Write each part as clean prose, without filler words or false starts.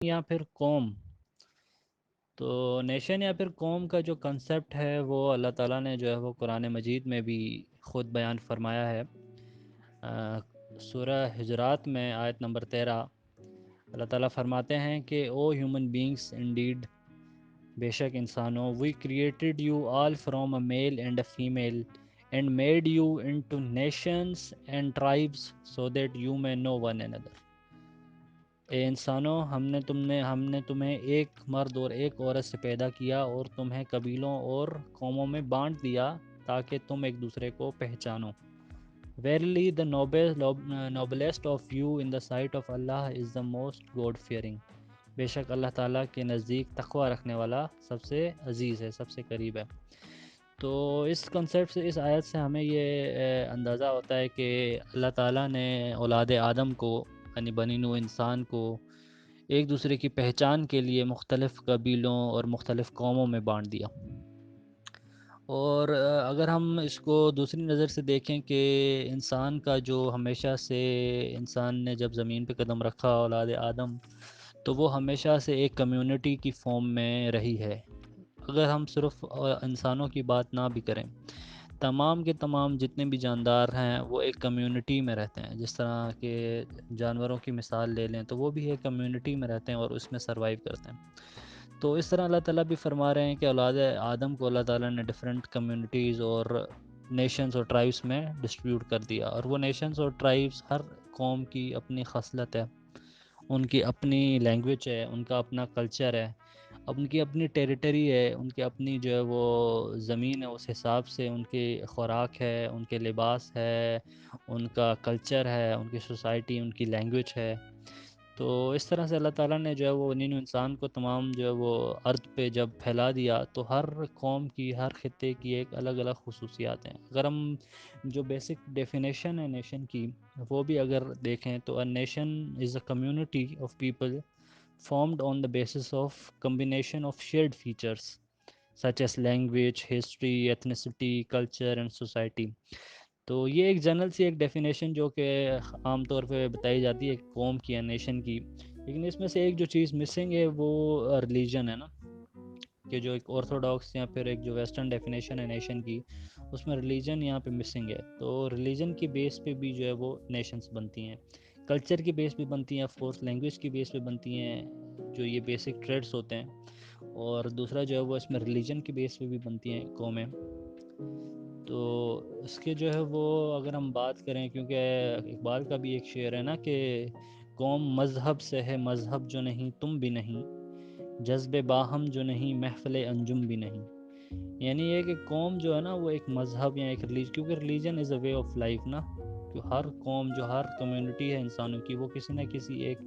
یا پھر قوم، تو نیشن یا پھر قوم کا جو کنسیپٹ ہے وہ اللہ تعالیٰ نے جو ہے وہ قرآن مجید میں بھی خود بیان فرمایا ہے۔ سورہ حجرات میں آیت نمبر 13 اللہ تعالیٰ فرماتے ہیں کہ او ہیومن بینگس انڈیڈ، بے شک انسانوں، we created you all from a male and a female and made you into nations and tribes so that you may know one another۔ اے انسانوں، ہم نے تمہیں ایک مرد اور ایک عورت سے پیدا کیا اور تمہیں قبیلوں اور قوموں میں بانٹ دیا تاکہ تم ایک دوسرے کو پہچانو۔ Verily the noblest of you in the sight of Allah is the most God fearing۔ بے شک اللہ تعالیٰ کے نزدیک تقوی رکھنے والا سب سے عزیز ہے، سب سے قریب ہے۔ تو اس کنسیپٹ سے، اس آیت سے ہمیں یہ اندازہ ہوتا ہے کہ اللہ تعالیٰ نے اولاد آدم کو، یعنی بنی نوع انسان کو، ایک دوسرے کی پہچان کے لیے مختلف قبیلوں اور مختلف قوموں میں بانٹ دیا۔ اور اگر ہم اس کو دوسری نظر سے دیکھیں کہ انسان کا جو ہمیشہ سے، انسان نے جب زمین پہ قدم رکھا، اولاد آدم، تو وہ ہمیشہ سے ایک کمیونٹی کی فارم میں رہی ہے۔ اگر ہم صرف انسانوں کی بات نہ بھی کریں، تمام کے تمام جتنے بھی جاندار ہیں وہ ایک کمیونٹی میں رہتے ہیں۔ جس طرح کہ جانوروں کی مثال لے لیں تو وہ بھی ایک کمیونٹی میں رہتے ہیں اور اس میں سروائیو کرتے ہیں۔ تو اس طرح اللہ تعالیٰ بھی فرما رہے ہیں کہ اولاد آدم کو اللہ تعالیٰ نے ڈیفرنٹ کمیونٹیز اور نیشنز اور ٹرائبس میں ڈسٹریبیوٹ کر دیا، اور وہ نیشنز اور ٹرائبس، ہر قوم کی اپنی خصلت ہے، ان کی اپنی لینگویج ہے، ان کا اپنا کلچر ہے، ان کی اپنی ٹیریٹری ہے، ان کی اپنی جو ہے وہ زمین ہے، اس حساب سے ان کی خوراک ہے، ان کے لباس ہے، ان کا کلچر ہے، ان کی سوسائٹی، ان کی لینگویج ہے۔ تو اس طرح سے اللہ تعالیٰ نے جو ہے وہ نینو انسان کو تمام جو ہے وہ ارض پہ جب پھیلا دیا، تو ہر قوم کی، ہر خطے کی ایک الگ الگ خصوصیات ہیں۔ اگر ہم جو بیسک ڈیفینیشن ہے نیشن کی وہ بھی اگر دیکھیں تو a nation is a community of people formed on the basis of combination of shared features such as language, history, ethnicity, culture and society۔ تو یہ ایک جنرل سی ایک ڈیفینیشن جو کہ عام طور پہ بتائی جاتی ہے ایک قوم کی یا نیشن کی، لیکن اس میں سے ایک جو چیز مسنگ ہے وہ ریلیجن ہے نا، کہ جو ایک آرتھوڈاکس یا پھر ایک جو ویسٹرن ڈیفینیشن ہے نیشن کی، اس میں ریلیجن یہاں پہ مسنگ ہے۔ تو ریلیجن کی بیس پہ بھی جو ہے وہ نیشنز بنتی ہیں، کلچر کی بیس پہ بنتی ہیں، آف کورس لینگویج کی بیس پہ بنتی ہیں، جو یہ بیسک ٹریڈس ہوتے ہیں، اور دوسرا جو ہے وہ اس میں ریلیجن کی بیس پہ بھی بنتی ہیں قومیں۔ تو اس کے جو ہے وہ اگر ہم بات کریں، کیونکہ اقبال کا بھی ایک شعر ہے نا کہ قوم مذہب سے ہے مذہب جو نہیں تم بھی نہیں، جذب باہم جو نہیں محفل انجم بھی نہیں۔ یعنی یہ کہ قوم جو ہے نا وہ ایک مذہب یا ایک ریلیجن، کیونکہ religion is a way of life نا، کہ ہر قوم، جو ہر کمیونٹی ہے انسانوں کی، وہ کسی نہ کسی ایک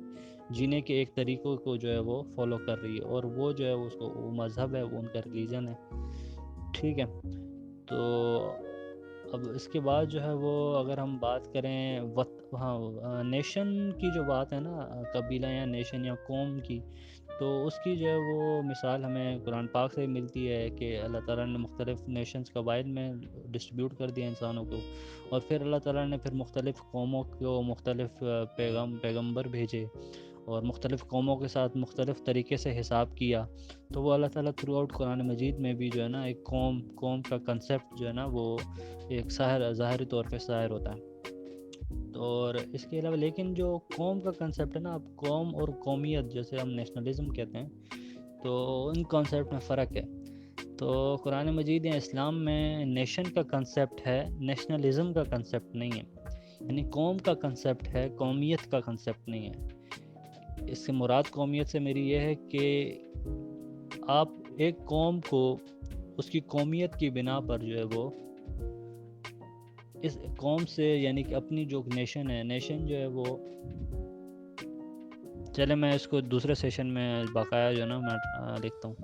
جینے کے ایک طریقوں کو جو ہے وہ فالو کر رہی ہے، اور وہ جو ہے اس کو وہ مذہب ہے، وہ ان کا ریلیجن ہے۔ ٹھیک ہے، تو اب اس کے بعد جو ہے وہ اگر ہم بات کریں ہاں نیشن کی جو بات ہے نا، قبیلہ یا نیشن یا قوم کی، تو اس کی جو ہے وہ مثال ہمیں قرآن پاک سے ملتی ہے کہ اللہ تعالیٰ نے مختلف نیشنز قبائل میں ڈسٹریبیوٹ کر دیا انسانوں کو، اور پھر اللہ تعالیٰ نے پھر مختلف قوموں کو مختلف پیغمبر بھیجے، اور مختلف قوموں کے ساتھ مختلف طریقے سے حساب کیا۔ تو وہ اللہ تعالیٰ تھرو آؤٹ قرآن مجید میں بھی جو ہے نا ایک قوم کا کنسیپٹ جو ہے نا وہ ایک ظاہری طور پہ ظاہر ہوتا ہے۔ اور اس کے علاوہ لیکن جو قوم کا کنسیپٹ ہے نا، اب قوم اور قومیت جیسے ہم نیشنلزم کہتے ہیں، تو ان کنسیپٹ میں فرق ہے۔ تو قرآن مجید یا اسلام میں نیشن کا کنسیپٹ ہے، نیشنلزم کا کنسیپٹ نہیں ہے، یعنی قوم کا کنسیپٹ ہے، قومیت کا کنسیپٹ نہیں ہے۔ اس سے مراد قومیت سے میری یہ ہے کہ آپ ایک قوم کو اس کی قومیت کی بنا پر جو ہے وہ اس قوم سے، یعنی کہ اپنی جو نیشن ہے، نیشن جو ہے وہ، چلے میں اس کو دوسرے سیشن میں باقاعدہ جو ہے نا میں لکھتا ہوں۔